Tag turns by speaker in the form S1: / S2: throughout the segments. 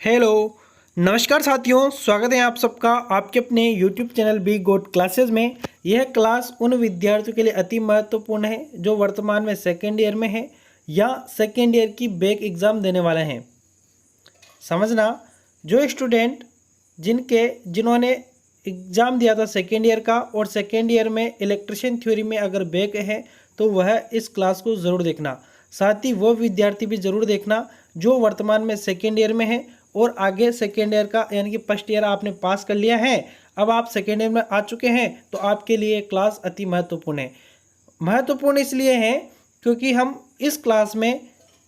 S1: Hello, नमस्कार साथियों, स्वागत है आप सबका आपके अपने YouTube चैनल बी गोट क्लासेस में। यह क्लास उन विद्यार्थियों के लिए अति महत्वपूर्ण है जो वर्तमान में सेकेंड ईयर में है या सेकेंड ईयर की बैक एग्ज़ाम देने वाले हैं। समझना, जो स्टूडेंट जिन्होंने एग्ज़ाम दिया था सेकेंड ईयर का और सेकेंड ईयर में इलेक्ट्रिशियन थ्योरी में अगर बैक है तो वह इस क्लास को ज़रूर देखना। साथ ही वो विद्यार्थी भी ज़रूर देखना जो वर्तमान में सेकेंड ईयर में है और आगे सेकेंड ईयर का यानी कि फर्स्ट ईयर आपने पास कर लिया है, अब आप सेकेंड ईयर में आ चुके हैं, तो आपके लिए क्लास अति महत्वपूर्ण है। महत्वपूर्ण इसलिए है क्योंकि हम इस क्लास में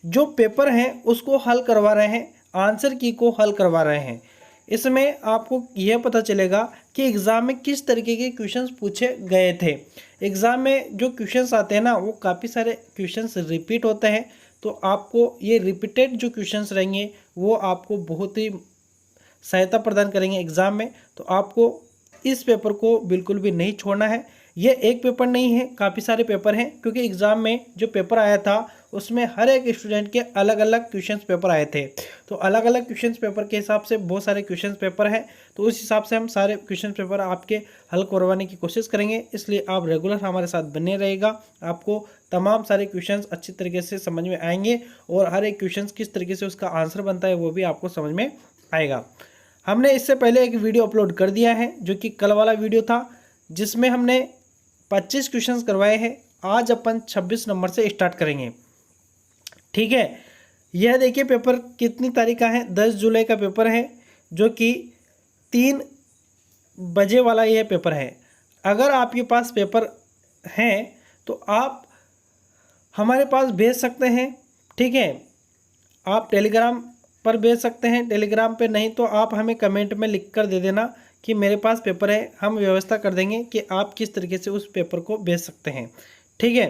S1: जो पेपर हैं उसको हल करवा रहे हैं, आंसर की को हल करवा रहे हैं। इसमें आपको यह पता चलेगा कि एग्ज़ाम में किस तरीके के क्वेश्चंस पूछे गए थे। एग्ज़ाम में जो क्वेश्चंस आते हैं ना, वो काफ़ी सारे क्वेश्चंस रिपीट होते हैं, तो आपको ये रिपीटेड जो क्वेश्चंस रहेंगे वो आपको बहुत ही सहायता प्रदान करेंगे एग्ज़ाम में। तो आपको इस पेपर को बिल्कुल भी नहीं छोड़ना है। ये एक पेपर नहीं है, काफ़ी सारे पेपर हैं, क्योंकि एग्ज़ाम में जो पेपर आया था उसमें हर एक स्टूडेंट के अलग अलग क्वेश्चंस पेपर आए थे। तो अलग अलग क्वेश्चंस पेपर के हिसाब से बहुत सारे क्वेश्चंस पेपर हैं, तो उस हिसाब से हम सारे क्वेश्चन पेपर आपके हल करवाने की कोशिश करेंगे। इसलिए आप रेगुलर हमारे साथ बने रहेगा, आपको तमाम सारे क्वेश्चंस अच्छी तरीके से समझ में आएंगे और हर एक क्वेश्चन किस तरीके से उसका आंसर बनता है वो भी आपको समझ में आएगा। हमने इससे पहले एक वीडियो अपलोड कर दिया है जो कि कल वाला वीडियो था, जिसमें हमने 25 क्वेश्चंस करवाए हैं। आज अपन 26 नंबर से स्टार्ट करेंगे, ठीक है। यह देखिए पेपर कितनी तारीख का है, 10 जुलाई का पेपर है, जो कि 3 बजे वाला यह पेपर है। अगर आपके पास पेपर हैं तो आप हमारे पास भेज सकते हैं, ठीक है। आप टेलीग्राम पर भेज सकते हैं, टेलीग्राम पे नहीं तो आप हमें कमेंट में लिख कर दे देना कि मेरे पास पेपर है। हम व्यवस्था कर देंगे कि आप किस तरीके से उस पेपर को भेज सकते हैं, ठीक है।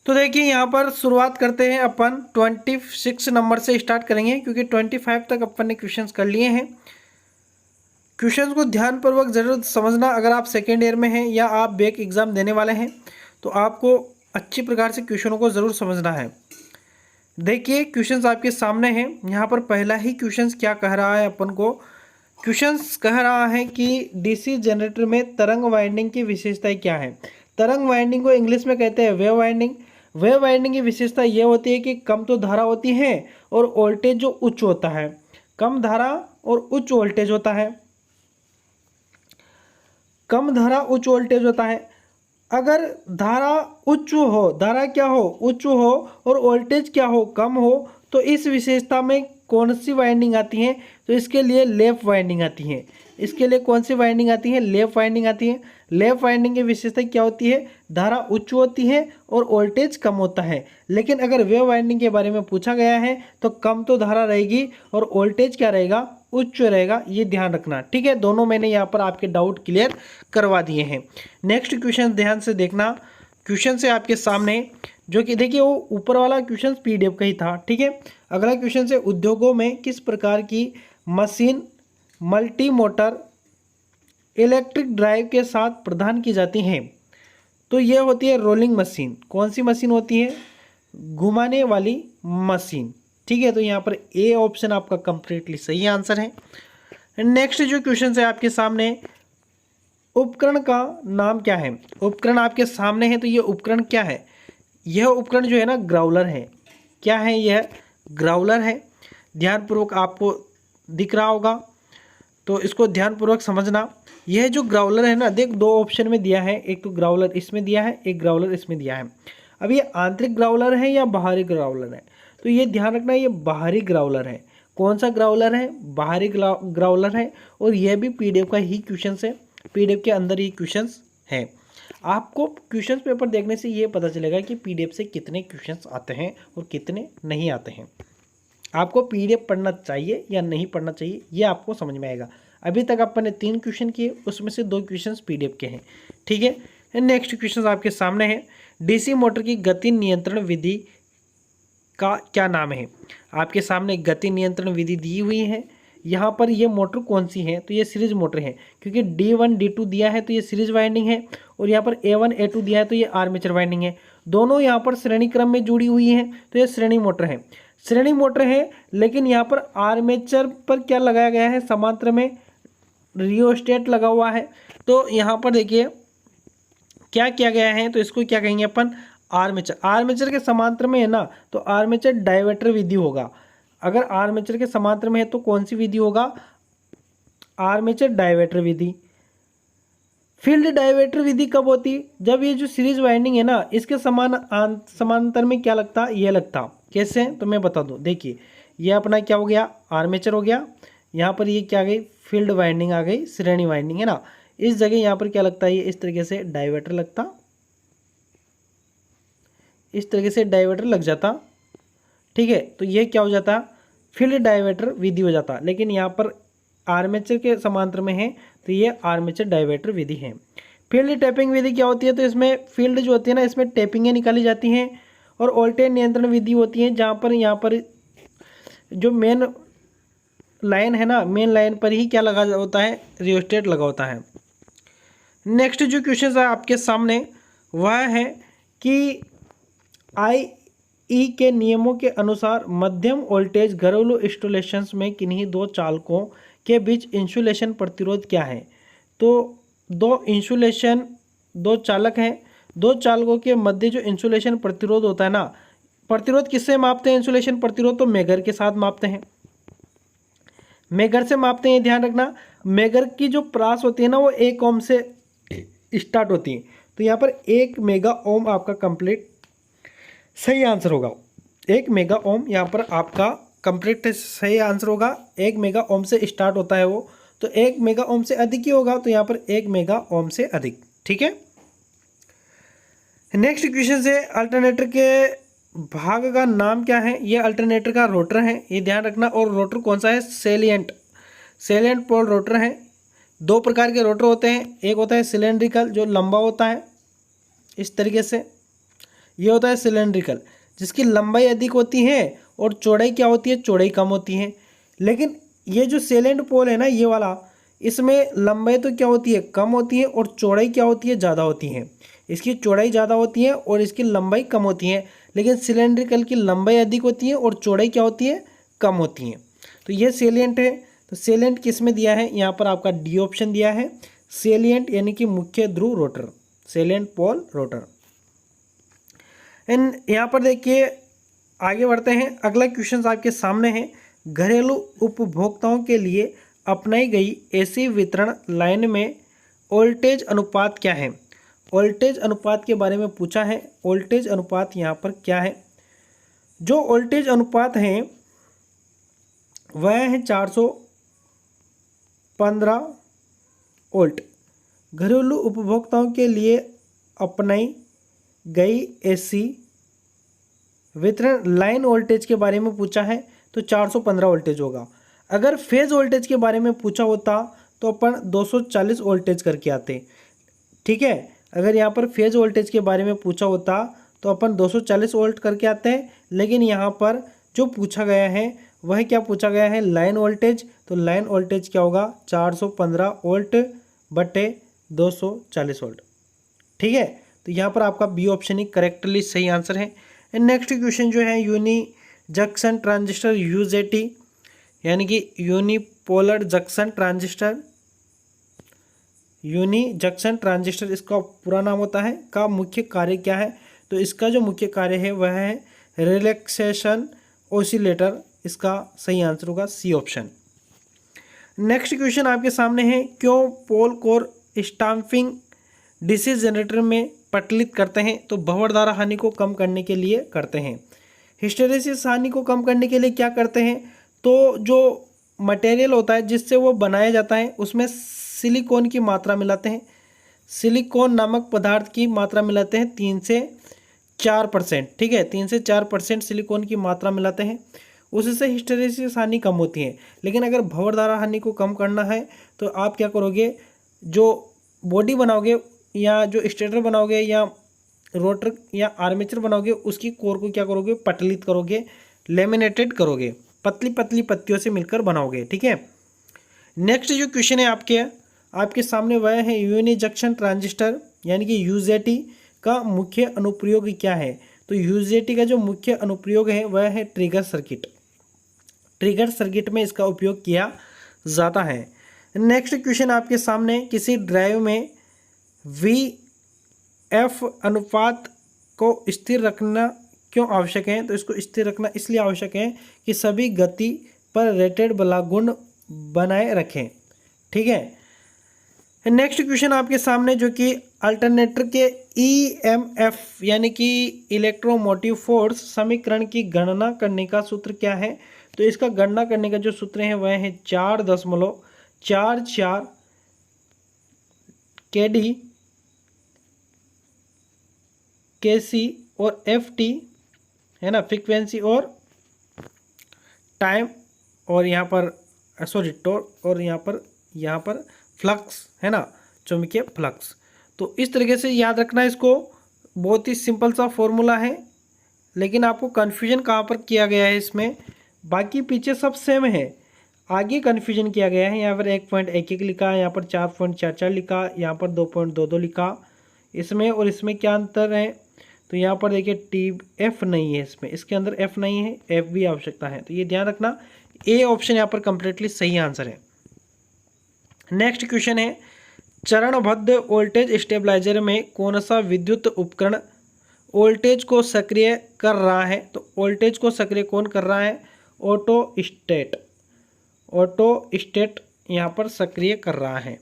S1: तो देखिए यहाँ पर शुरुआत करते हैं अपन 26 नंबर से स्टार्ट करेंगे, क्योंकि 25 तक अपन ने क्वेश्चंस कर लिए हैं। क्वेश्चंस को ध्यानपूर्वक जरूर समझना। अगर आप सेकेंड ईयर में हैं या आप बैक एग्ज़ाम देने वाले हैं तो आपको अच्छी प्रकार से क्वेश्चनों को ज़रूर समझना है। देखिए क्वेश्चंस आपके सामने हैं। यहाँ पर पहला ही क्वेश्चंस क्या कह रहा है अपन को, क्वेश्चंस कह रहा है कि डीसी जनरेटर में तरंग वाइंडिंग की विशेषताएं क्या है। तरंग वाइंडिंग को इंग्लिश में कहते हैं वेव वाइंडिंग। वेव वाइंडिंग की विशेषता ये होती है कि कम तो धारा होती है और वोल्टेज जो उच्च होता है, कम धारा और उच्च वोल्टेज होता है, कम धारा उच्च वोल्टेज होता है। अगर धारा उच्च हो, धारा क्या हो, उच्च हो, और वोल्टेज क्या हो, कम हो, तो इस विशेषता में कौन सी वाइंडिंग आती है, तो इसके लिए लेफ्ट वाइंडिंग आती है। इसके लिए कौन सी वाइंडिंग आती है, लेफ्ट वाइंडिंग आती है। लेफ्ट वाइंडिंग की विशेषता क्या होती है, धारा उच्च होती है और वोल्टेज कम होता है। लेकिन अगर वेव वाइंडिंग के बारे में पूछा गया है तो कम तो धारा रहेगी और वोल्टेज क्या रहेगा, उच्च रहेगा, ये ध्यान रखना, ठीक है। दोनों मैंने यहाँ पर आपके डाउट क्लियर करवा दिए हैं। नेक्स्ट क्वेश्चन ध्यान से देखना। क्वेश्चन से आपके सामने जो कि देखिए वो ऊपर वाला क्वेश्चन पीडीएफ का ही था, ठीक है। अगला क्वेश्चन से उद्योगों में किस प्रकार की machine multi motor electric drive के साथ प्रदान की जाती हैं, तो ये होती है रोलिंग मशीन। कौन सी मशीन होती है, घुमाने वाली मशीन, ठीक है। तो यहाँ पर ए ऑप्शन आपका कंप्लीटली सही आंसर है। नेक्स्ट जो क्वेश्चन है आपके सामने, उपकरण का नाम क्या है। उपकरण आपके सामने है, तो ये उपकरण क्या है, यह उपकरण जो है ना ग्राउलर है। क्या है, यह ग्राउलर है। ध्यानपूर्वक आपको दिख रहा होगा, तो इसको ध्यानपूर्वक समझना। यह जो ग्राउलर है ना, देख दो ऑप्शन में दिया है, एक तो ग्राउलर इसमें दिया है, एक ग्राउलर इसमें दिया है। अब ये आंतरिक ग्राउलर है या बाहरी ग्राउलर है, तो ये ध्यान रखना, ये बाहरी ग्राउलर है। कौन सा ग्राउलर है, बाहरी ग्राउलर है। और यह भी पीडीएफ का ही क्वेश्चन है, पीडीएफ के अंदर ही क्वेश्चंस है। आपको क्वेश्चन पेपर देखने से ये पता चलेगा कि पीडीएफ से कितने क्वेश्चंस आते हैं और कितने नहीं आते हैं। आपको पीडीएफ पढ़ना चाहिए या नहीं पढ़ना चाहिए, ये आपको समझ में आएगा। अभी तक अपन ने 3 क्वेश्चन किए, उसमें से 2 क्वेश्चंस पीडीएफ के हैं, ठीक है। नेक्स्ट क्वेश्चन आपके सामने है, डीसी मोटर की गति नियंत्रण विधि का क्या नाम है। आपके सामने गति नियंत्रण विधि दी हुई है। यहाँ पर ये मोटर कौन सी है, तो ये सीरीज मोटर है, क्योंकि D1 D2 दिया है तो ये सीरीज वाइंडिंग है, और यहाँ पर A1 A2 दिया है तो ये आर्मेचर वाइंडिंग है। दोनों यहाँ पर श्रेणी क्रम में जुड़ी हुई हैं, तो ये श्रेणी मोटर है। श्रेणी मोटर है, लेकिन यहाँ पर आर्मेचर पर क्या लगाया गया है, समांतर में रियोस्टेट लगा हुआ है। तो यहाँ पर देखिए क्या किया गया है, तो इसको क्या कहेंगे अपन, आर्मेचर। आर्मेचर के समांतर में है ना, तो आर्मेचर डायवर्टर विधि होगा। अगर आर्मेचर के समांतर में है तो कौन सी विधि होगा, आर्मेचर डायवर्टर विधि। फील्ड डायवर्टर विधि कब होती, जब ये जो सीरीज वाइंडिंग है ना, इसके समांतर में क्या लगता, ये लगता। कैसे, तो मैं बता दूं, देखिए ये अपना क्या हो गया, आर्मेचर हो गया। यहाँ पर ये क्या आ गई, फील्ड वाइंडिंग आ गई, श्रेणी वाइंडिंग है ना। इस जगह यहाँ पर क्या लगता है, ये इस तरीके से डायवर्टर लगता, इस तरीके से डायवर्टर लग जाता। ठीक है, तो ये क्या हो जाता, फील्ड डायवर्टर विधि हो जाता। लेकिन यहाँ पर आर्मेचर के समांतर में है, तो ये आर्मेचर डायवर्टर विधि है। फील्ड टैपिंग विधि क्या होती है, तो इसमें फील्ड जो होती है ना, इसमें टैपिंगें निकाली जाती हैं। और वोल्टेज नियंत्रण विधि होती है, जहाँ पर यहाँ पर जो मेन लाइन है ना, मेन लाइन पर ही क्या लगा होता है, रियोस्टेट लगा होता है। नेक्स्ट जो क्वेश्चन है आपके सामने वह है कि आई के नियमों के अनुसार मध्यम वोल्टेज घरेलू इंस्टॉलेशंस में किन्हीं दो चालकों के बीच इंसुलेशन प्रतिरोध क्या है। तो दो चालक हैं, दो चालकों के मध्य जो इंसुलेशन प्रतिरोध होता है ना, प्रतिरोध किससे मापते हैं, इंसुलेशन प्रतिरोध तो मेगर के साथ मापते हैं, मेगर से मापते हैं, ध्यान रखना। मेगर की जो प्रास होती है ना, वो 1 ओम से स्टार्ट होती है। तो यहाँ पर 1 मेगा ओम आपका कंप्लीट सही आंसर होगा। 1 मेगा ओम यहाँ पर आपका कंप्लीट सही आंसर होगा। 1 मेगा ओम से स्टार्ट होता है वो, तो 1 मेगा ओम से अधिक ही होगा, तो यहाँ पर 1 मेगा ओम से अधिक। ठीक है, नेक्स्ट क्वेश्चन से अल्टरनेटर के भाग का नाम क्या है, ये अल्टरनेटर का रोटर है, ये ध्यान रखना। और रोटर कौन सा है, सेलिएंट पोल रोटर है। 2 प्रकार के रोटर होते हैं, एक होता है सिलेंड्रिकल जो लंबा होता है इस तरीके से, ये होता है सिलेंड्रिकल जिसकी लंबाई अधिक होती है और चौड़ाई क्या होती है, चौड़ाई कम होती है। लेकिन ये जो सेलेंट पोल है ना, ये वाला, इसमें लंबाई तो क्या होती है, कम होती है, और चौड़ाई क्या होती है, ज़्यादा होती है। इसकी चौड़ाई ज़्यादा होती है और इसकी लंबाई कम होती है। लेकिन सिलेंड्रिकल की लंबाई अधिक होती है और चौड़ाई क्या होती है, कम होती है। तो ये सेलिएंट है। तो सेलिएंट किस में दिया है, यहाँ पर आपका डी ऑप्शन दिया है, सेलिएंट यानी कि मुख्य ध्रुव rotor, salient pole rotor. And यहाँ पर देखिए आगे बढ़ते हैं, अगला क्वेश्चन आपके सामने है, घरेलू उपभोक्ताओं के लिए अपनाई गई एसी वितरण लाइन में वोल्टेज अनुपात क्या है। वोल्टेज अनुपात के बारे में पूछा है। वोल्टेज अनुपात यहाँ पर क्या है, जो वोल्टेज अनुपात है वह है 415 वोल्ट। घरेलू उपभोक्ताओं के लिए अपनाई गई एसी वितरण लाइन वोल्टेज के बारे में पूछा है, तो 415 वोल्टेज होगा। अगर फेज वोल्टेज के बारे में पूछा होता तो अपन 240 वोल्टेज करके आते। ठीक है, अगर यहाँ पर फेज वोल्टेज के बारे में पूछा होता तो अपन 240 वोल्ट करके आते हैं। लेकिन यहाँ पर जो पूछा गया है वह क्या पूछा गया है, लाइन वोल्टेज। तो लाइन वोल्टेज क्या होगा, 415 वोल्ट बटे 240 वोल्ट। ठीक है, तो यहाँ पर आपका बी ऑप्शन ही करेक्टली सही आंसर है। नेक्स्ट क्वेश्चन जो है, यूनी जंक्शन ट्रांजिस्टर यूजेटी यानी कि unipolar junction transistor, uni junction transistor इसका पूरा नाम होता है, का मुख्य कार्य क्या है। तो इसका जो मुख्य कार्य है वह है रिलैक्सेशन ओसिलेटर। इसका सही आंसर होगा सी ऑप्शन। नेक्स्ट क्वेश्चन आपके सामने है, क्यों पोल कोर स्टाम्पिंग डीसी जनरेटर में प्रचलित करते हैं। तो भंवर धारा हानि को कम करने के लिए करते हैं। हिस्टैरिसीस हानि को कम करने के लिए क्या करते हैं, तो जो मटेरियल होता है जिससे वो बनाया जाता है उसमें सिलिकॉन की मात्रा मिलाते हैं, सिलिकॉन नामक पदार्थ की मात्रा मिलाते हैं 3 से 4%। ठीक है, 3 से 4% सिलिकॉन की मात्रा मिलाते हैं, उससे हिस्टैरिसीस हानि कम होती है। लेकिन अगर भंवर धारा हानि को कम करना है तो आप क्या करोगे, जो बॉडी बनाओगे या जो स्टेटर बनाओगे या रोटर या आर्मेचर बनाओगे, उसकी कोर को क्या करोगे, पटलित करोगे, लेमिनेटेड करोगे, पतली पतली पत्तियों से मिलकर बनाओगे। ठीक है, नेक्स्ट जो क्वेश्चन है आपके सामने वह है, यूनी जंक्शन ट्रांजिस्टर यानी कि यूजेटी का मुख्य अनुप्रयोग क्या है। तो यूजेटी का जो मुख्य अनुप्रयोग है वह है ट्रिगर सर्किट। ट्रिगर सर्किट में इसका उपयोग किया जाता है। नेक्स्ट क्वेश्चन आपके सामने, किसी ड्राइव में VF अनुपात को स्थिर रखना क्यों आवश्यक है? तो इसको स्थिर रखना इसलिए आवश्यक है कि सभी गति पर रेटेड बल गुण बनाए रखें। ठीक है। नेक्स्ट क्वेश्चन आपके सामने जो कि अल्टरनेटर के EMF यानी कि इलेक्ट्रोमोटिव फोर्स समीकरण की गणना करने का सूत्र क्या है? तो इसका गणना करने का जो सूत्र है वह है 4.44 KD KC और FT है ना, फ्रीक्वेंसी और टाइम, और यहाँ पर सॉरी टॉर्क, और यहाँ पर फ्लक्स है ना, चुंबकीय फ्लक्स। तो इस तरीके से याद रखना इसको, बहुत ही सिंपल सा फॉर्मूला है, लेकिन आपको कन्फ्यूजन कहाँ पर किया गया है इसमें, बाकी पीछे सब सेम है, आगे कन्फ्यूजन किया गया है। यहाँ पर 1.11 लिखा, यहाँ पर 4.44 लिखा, यहाँ पर 2.22 लिखा, इसमें और इसमें क्या अंतर है? तो यहाँ पर देखिए TF नहीं है इसमें, इसके अंदर F नहीं है, F भी आवश्यकता है, तो ये ध्यान रखना। ए ऑप्शन यहाँ पर कंप्लीटली सही आंसर है। नेक्स्ट क्वेश्चन है, चरणबद्ध वोल्टेज स्टेबलाइजर में कौन सा विद्युत उपकरण वोल्टेज को सक्रिय कर रहा है? तो वोल्टेज को सक्रिय कौन कर रहा है? ऑटोस्टेट यहाँ पर सक्रिय कर रहा है।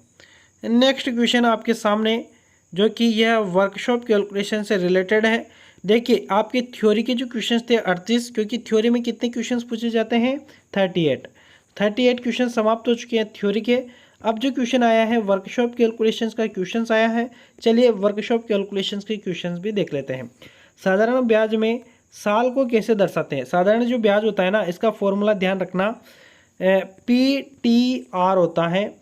S1: नेक्स्ट क्वेश्चन आपके सामने जो कि यह वर्कशॉप कैलकुलेशन से रिलेटेड है। देखिए आपके थ्योरी के जो क्वेश्चंस थे 38, क्योंकि थ्योरी में कितने क्वेश्चंस पूछे जाते हैं? 38 क्वेश्चन समाप्त हो चुके हैं थ्योरी के। अब जो क्वेश्चन आया है वर्कशॉप कैलकुलेशंस का क्वेश्चंस आया है। चलिए वर्कशॉप कैलकुलेशंस के क्वेश्चंस भी देख लेते हैं। साधारण ब्याज में साल को कैसे दर्शाते हैं? साधारण जो ब्याज होता है ना, इसका फॉर्मूला ध्यान रखना, PTR होता है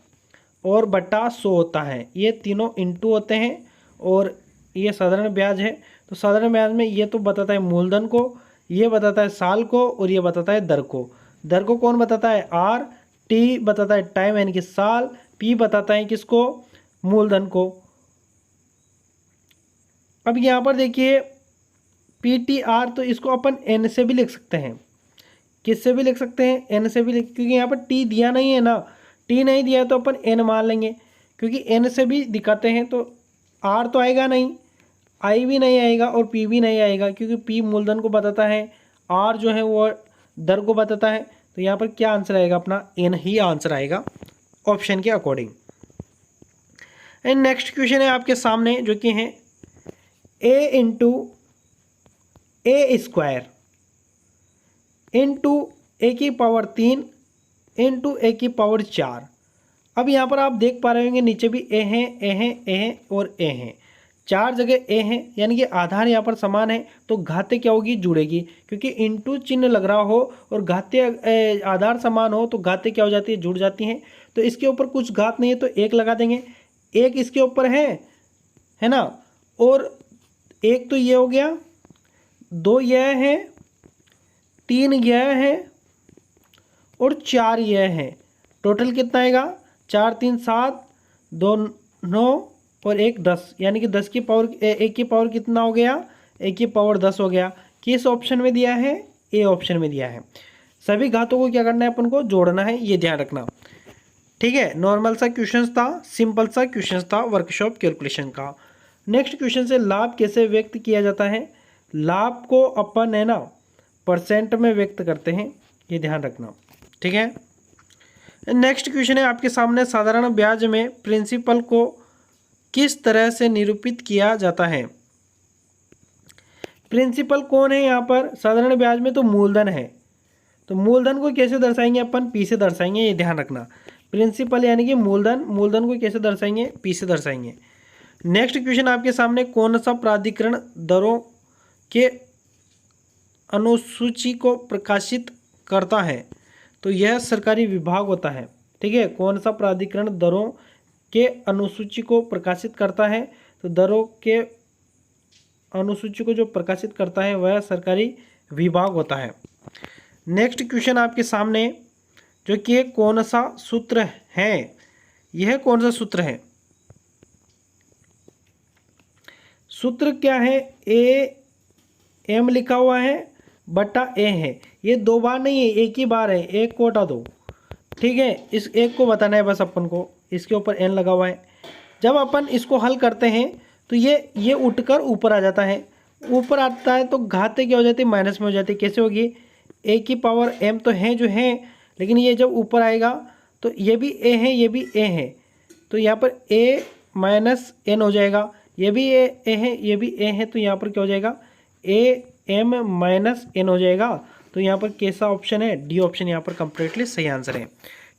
S1: और बटा 100 होता है, ये तीनों इंटू होते हैं, और ये साधारण ब्याज है। तो साधारण ब्याज में ये तो बताता है मूलधन को, ये बताता है साल को, और ये बताता है दर को। दर को कौन बताता है? R, T बताता है टाइम यानी कि साल, P बताता है किसको? मूलधन को। अब यहाँ पर देखिए PTR, तो इसको अपन N से भी लिख सकते हैं। किससे भी लिख सकते हैं? N से भी लिख, क्योंकि यहाँ पर T दिया नहीं है ना, T नहीं दिया है तो अपन N मान लेंगे, क्योंकि N से भी दिखाते हैं तो R तो आएगा नहीं, I भी नहीं आएगा और P भी नहीं आएगा, क्योंकि P मूलधन को बताता है, R जो है वो दर को बताता है। तो यहाँ पर क्या आंसर आएगा अपना? N ही आंसर आएगा ऑप्शन के अकॉर्डिंग। एंड नेक्स्ट क्वेश्चन है आपके सामने जो कि है A into A square into A की पावर 3 इंटू A की पावर 4। अब यहाँ पर आप देख पा रहे होंगे नीचे भी A है, A है, A है और A है, 4 जगह A है, यानी कि आधार यहाँ पर समान है, तो घाते क्या होगी? जुड़ेगी, क्योंकि इंटू चिन्ह लग रहा हो और घाते आधार समान हो तो घाते क्या हो जाती है? जुड़ जाती हैं। तो इसके ऊपर कुछ घात नहीं है तो 1 लगा देंगे, 1 इसके ऊपर है ना, और 1 तो ये हो गया, 2 यह है, 3 यह है और 4 यह है। टोटल कितना आएगा? 4 3 7, 2 9 और 1 10, यानी कि 10 की पावर 1 की पावर कितना हो गया? 1 की पावर 10 हो गया। किस ऑप्शन में दिया है? ए ऑप्शन में दिया है। सभी घातों को क्या करना है? अपन को जोड़ना है, ये ध्यान रखना। ठीक है, नॉर्मल सा क्वेश्चन था, सिंपल सा क्वेश्चन था वर्कशॉप कैलकुलेशन का। नेक्स्ट क्वेश्चन से लाभ कैसे व्यक्त किया जाता है? लाभ को अपन है ना परसेंट में व्यक्त करते हैं, ये ध्यान रखना। ठीक है, नेक्स्ट क्वेश्चन है आपके सामने, साधारण ब्याज में प्रिंसिपल को किस तरह से निरूपित किया जाता है? प्रिंसिपल कौन है यहाँ पर? साधारण ब्याज में तो मूलधन है, तो मूलधन को कैसे दर्शाएंगे अपन? P से दर्शाएंगे, ये ध्यान रखना। प्रिंसिपल यानी कि मूलधन, मूलधन को कैसे दर्शाएंगे? P से दर्शाएंगे। नेक्स्ट क्वेश्चन आपके सामने, कौन सा प्राधिकरण दरों के अनुसूची को प्रकाशित करता है? तो यह सरकारी विभाग होता है। ठीक है, कौन सा प्राधिकरण दरों के अनुसूची को प्रकाशित करता है? तो दरों के अनुसूची को जो प्रकाशित करता है वह सरकारी विभाग होता है। नेक्स्ट क्वेश्चन आपके सामने जो कि कौन सा सूत्र है? यह कौन सा सूत्र है? सूत्र क्या है? m लिखा हुआ है बटा a है। ये 2 बार नहीं है, एक ही बार है, एक को हटा दो, ठीक है। इस एक को बताना है बस अपन को, इसके ऊपर n लगा हुआ है। जब अपन इसको हल करते हैं तो ये उठकर ऊपर आ जाता है, ऊपर आता है तो घाते क्या हो जाती है, माइनस में हो जाती है। कैसे होगी, a की पावर m तो है जो है, लेकिन ये जब ऊपर आएगा तो ये भी a है, ये भी a है, तो यहाँ पर a माइनस n हो जाएगा। ये भी a है, ये भी a है, तो यहाँ पर क्या हो जाएगा, a m माइनस n हो जाएगा। तो यहाँ पर कैसा ऑप्शन है, डी ऑप्शन यहाँ पर कंप्लीटली सही आंसर है,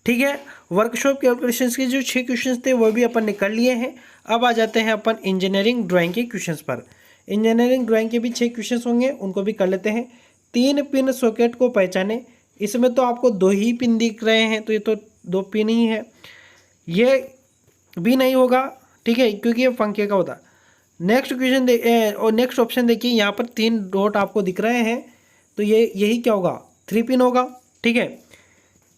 S1: ठीक है। वर्कशॉप कैलकुलेशंस के जो 6 क्वेश्चंस थे वो भी अपन ने कर लिए हैं। अब आ जाते हैं अपन इंजीनियरिंग ड्राइंग के क्वेश्चंस पर। इंजीनियरिंग ड्राइंग के भी 6 क्वेश्चंस होंगे, उनको भी कर लेते हैं। 3 पिन सॉकेट को पहचाने। इसमें तो आपको 2 ही पिन दिख रहे हैं, तो ये तो 2 पिन ही है, ये भी नहीं होगा, ठीक है, क्योंकि ये पंखे का होता। नेक्स्ट क्वेश्चन और नेक्स्ट ऑप्शन देखिए, यहाँ पर 3 डॉट आपको दिख रहे हैं, तो ये यही क्या होगा, 3 पिन होगा, ठीक है।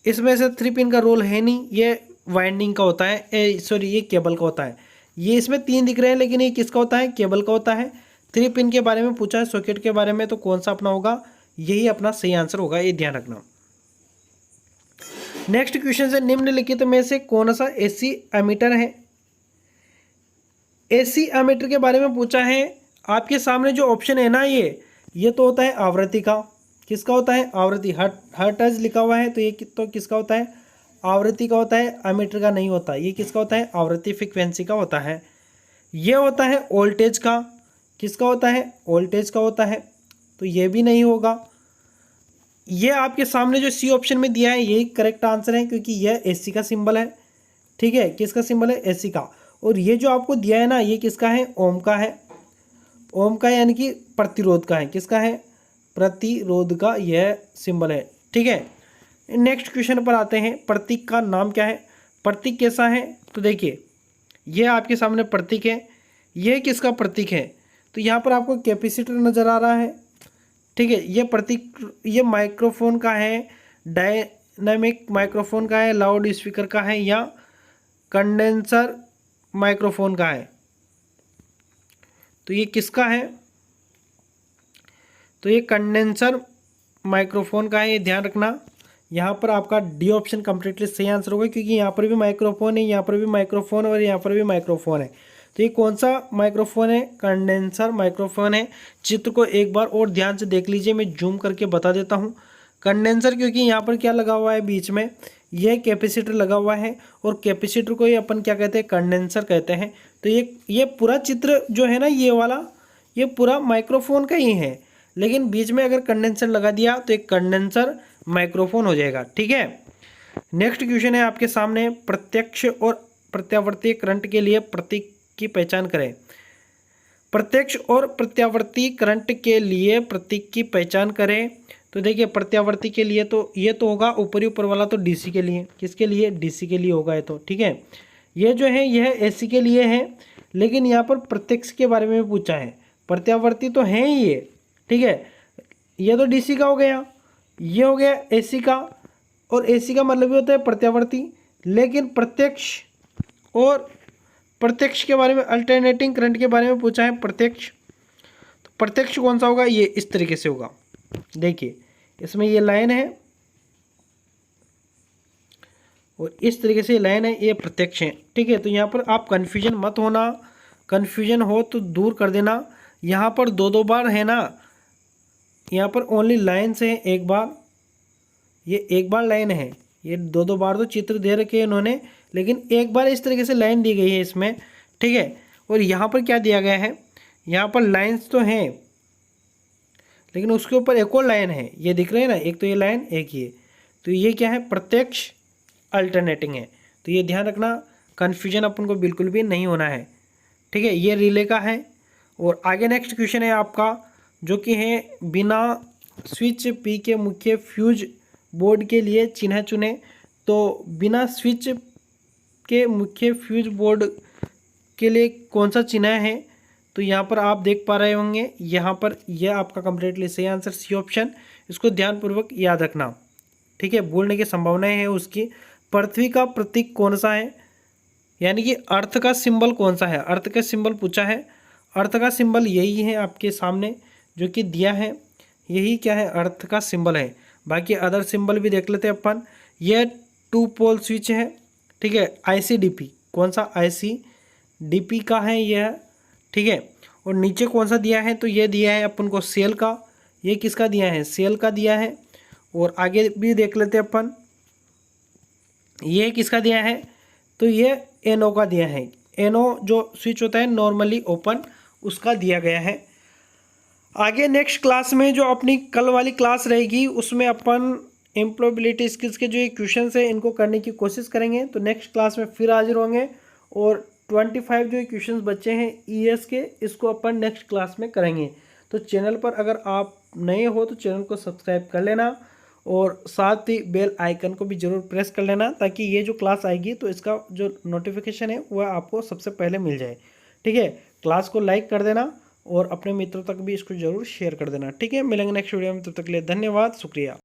S1: इसमें से 3 पिन का रोल है नहीं, ये वाइंडिंग का होता है, सॉरी ये केबल का होता है। ये इसमें 3 दिख रहे हैं, लेकिन ये किसका होता है, केबल का होता है। 3 पिन के बारे में पूछा है, सॉकेट के बारे में, तो कौन सा अपना होगा, यही अपना सही आंसर होगा, ये ध्यान रखना। नेक्स्ट क्वेश्चन है, निम्नलिखित में से कौन सा एसी एमीटर है। एसी एमीटर के बारे में पूछा है। आपके सामने जो ऑप्शन है ना, ये तो होता है आवृत्ति का। किसका होता है, आवृत्ति। हर्ट्ज लिखा हुआ है, तो ये तो किसका होता है, आवृत्ति का होता है, एमीटर का नहीं होता। ये किसका होता है, आवृत्ति फ्रीक्वेंसी का होता है। ये होता है वोल्टेज का। किसका होता है, वोल्टेज का होता है, तो ये भी नहीं होगा। ये आपके सामने जो सी ऑप्शन में दिया है यही करेक्ट आंसर है, क्योंकि यह एसी का सिंबल है, ठीक है। किसका सिंबल है, एसी का। और ये जो आपको दिया है ना, ये किसका है, ओम का है। ओम का यानी कि प्रतिरोध का है। किसका है, प्रतिरोध का यह सिंबल है, ठीक है। नेक्स्ट क्वेश्चन पर आते हैं, प्रतीक का नाम क्या है। प्रतीक कैसा है, तो देखिए ये आपके सामने प्रतीक है। ये किसका प्रतीक है, तो यहाँ पर आपको कैपेसिटर नज़र आ रहा है, ठीक है। ये प्रतीक, ये माइक्रोफोन का है, डायनामिक माइक्रोफोन का है, लाउड स्पीकर का है, या कंडेंसर माइक्रोफोन का है। तो ये किसका है, तो ये कंडेंसर माइक्रोफोन का है, ये ध्यान रखना। यहाँ पर आपका डी ऑप्शन कंप्लीटली सही आंसर होगा, क्योंकि यहाँ पर भी माइक्रोफोन है, यहाँ पर भी माइक्रोफोन और यहाँ पर भी माइक्रोफोन है। तो ये कौन सा माइक्रोफोन है, कंडेंसर माइक्रोफोन है। चित्र को एक बार और ध्यान से देख लीजिए, मैं जूम करके बता देता हूँ। कंडेंसर, क्योंकि यहाँ पर क्या लगा हुआ है, बीच में यह कैपेसिटर लगा हुआ है, और कैपेसिटर को ये अपन क्या कहते हैं, कंडेंसर कहते हैं। तो ये पूरा चित्र जो है ना, ये वाला, ये पूरा माइक्रोफोन का ही है, लेकिन बीच में अगर कंडेंसर लगा दिया तो एक कंडेंसर माइक्रोफोन हो जाएगा, ठीक है। नेक्स्ट क्वेश्चन है आपके सामने, प्रत्यक्ष और प्रत्यावर्ती करंट के लिए प्रतीक की पहचान करें। प्रत्यक्ष और प्रत्यावर्ती करंट के लिए प्रतीक की पहचान करें। तो देखिए प्रत्यावर्ती के लिए तो ये तो होगा ऊपर वाला, तो डीसी के लिए। किसके लिए, डीसी के लिए होगा ये तो, ठीक है। ये जो है यह एसी के लिए है, लेकिन यहाँ पर प्रत्यक्ष के बारे में पूछा है। प्रत्यावर्ती तो है ही ये, ठीक है। ये तो डीसी का हो गया, ये हो गया एसी का, और एसी का मतलब भी होता है प्रत्यावर्ती। लेकिन प्रत्यक्ष और प्रत्यक्ष के बारे में, अल्टरनेटिंग करंट के बारे में पूछा है प्रत्यक्ष। तो प्रत्यक्ष कौन सा होगा, ये इस तरीके से होगा। देखिए इसमें ये लाइन है और इस तरीके से लाइन है, ये प्रत्यक्ष है, ठीक है। तो यहाँ पर आप कन्फ्यूजन मत होना, कन्फ्यूजन हो तो दूर कर देना। यहाँ पर 2-2 बार है ना, यहाँ पर ओनली लाइन से एक बार, ये एक बार लाइन है, ये 2-2 बार तो चित्र दे रखे हैं इन्होंने, लेकिन एक बार इस तरीके से लाइन दी गई है इसमें, ठीक है। और यहाँ पर क्या दिया गया है, यहाँ पर लाइन्स तो हैं, लेकिन उसके ऊपर एक और लाइन है, ये दिख रहे हैं ना, एक तो ये लाइन, एक ये, तो ये क्या है, प्रत्यक्ष अल्टरनेटिंग है। तो ये ध्यान रखना, कन्फ्यूजन अपन को बिल्कुल भी नहीं होना है, ठीक है। ये रिले का है। और आगे नेक्स्ट क्वेश्चन है आपका, जो कि है बिना स्विच पी के मुख्य फ्यूज बोर्ड के लिए चिन्ह चुने। तो बिना स्विच के मुख्य फ्यूज बोर्ड के लिए कौन सा चिन्ह है, तो यहाँ पर आप देख पा रहे होंगे, यहाँ पर यह आपका कंप्लीटली सही आंसर सी ऑप्शन। इसको ध्यानपूर्वक याद रखना, ठीक है, भूलने की संभावनाएं है उसकी। पृथ्वी का प्रतीक कौन सा है, यानी कि अर्थ का सिंबल कौन सा है, अर्थ का सिंबल पूछा है। अर्थ का सिंबल यही है आपके सामने, जो कि दिया है, यही क्या है, अर्थ का सिंबल है। बाकी अदर सिंबल भी देख लेते हैं अपन। यह 2 पोल स्विच है, ठीक है। ICDP, कौन सा, ICDP का है यह, ठीक है। और नीचे कौन सा दिया है, तो ये दिया है अपन को सेल का। ये किसका दिया है, सेल का दिया है। और आगे भी देख लेते हैं अपन, ये किसका दिया है, तो ये NO का दिया है। NO जो स्विच होता है नॉर्मली ओपन, उसका दिया गया है। आगे नेक्स्ट क्लास में जो अपनी कल वाली क्लास रहेगी उसमें अपन एम्प्लॉयबिलिटी स्किल्स के जो ये क्वेश्चन है इनको करने की कोशिश करेंगे। तो नेक्स्ट क्लास में फिर हाजिर होंगे और 25 जो क्वेश्चन बचे हैं ES के, इसको अपन नेक्स्ट क्लास में करेंगे। तो चैनल पर अगर आप नए हो तो चैनल को सब्सक्राइब कर लेना और साथ ही बेल आइकन को भी ज़रूर प्रेस कर लेना, ताकि ये जो क्लास आएगी तो इसका जो नोटिफिकेशन है वह आपको सबसे पहले मिल जाए, ठीक है। क्लास को लाइक कर देना और अपने मित्रों तक भी इसको ज़रूर शेयर कर देना, ठीक है। मिलेंगे नेक्स्ट वीडियो में, तब तक के लिए धन्यवाद, शुक्रिया।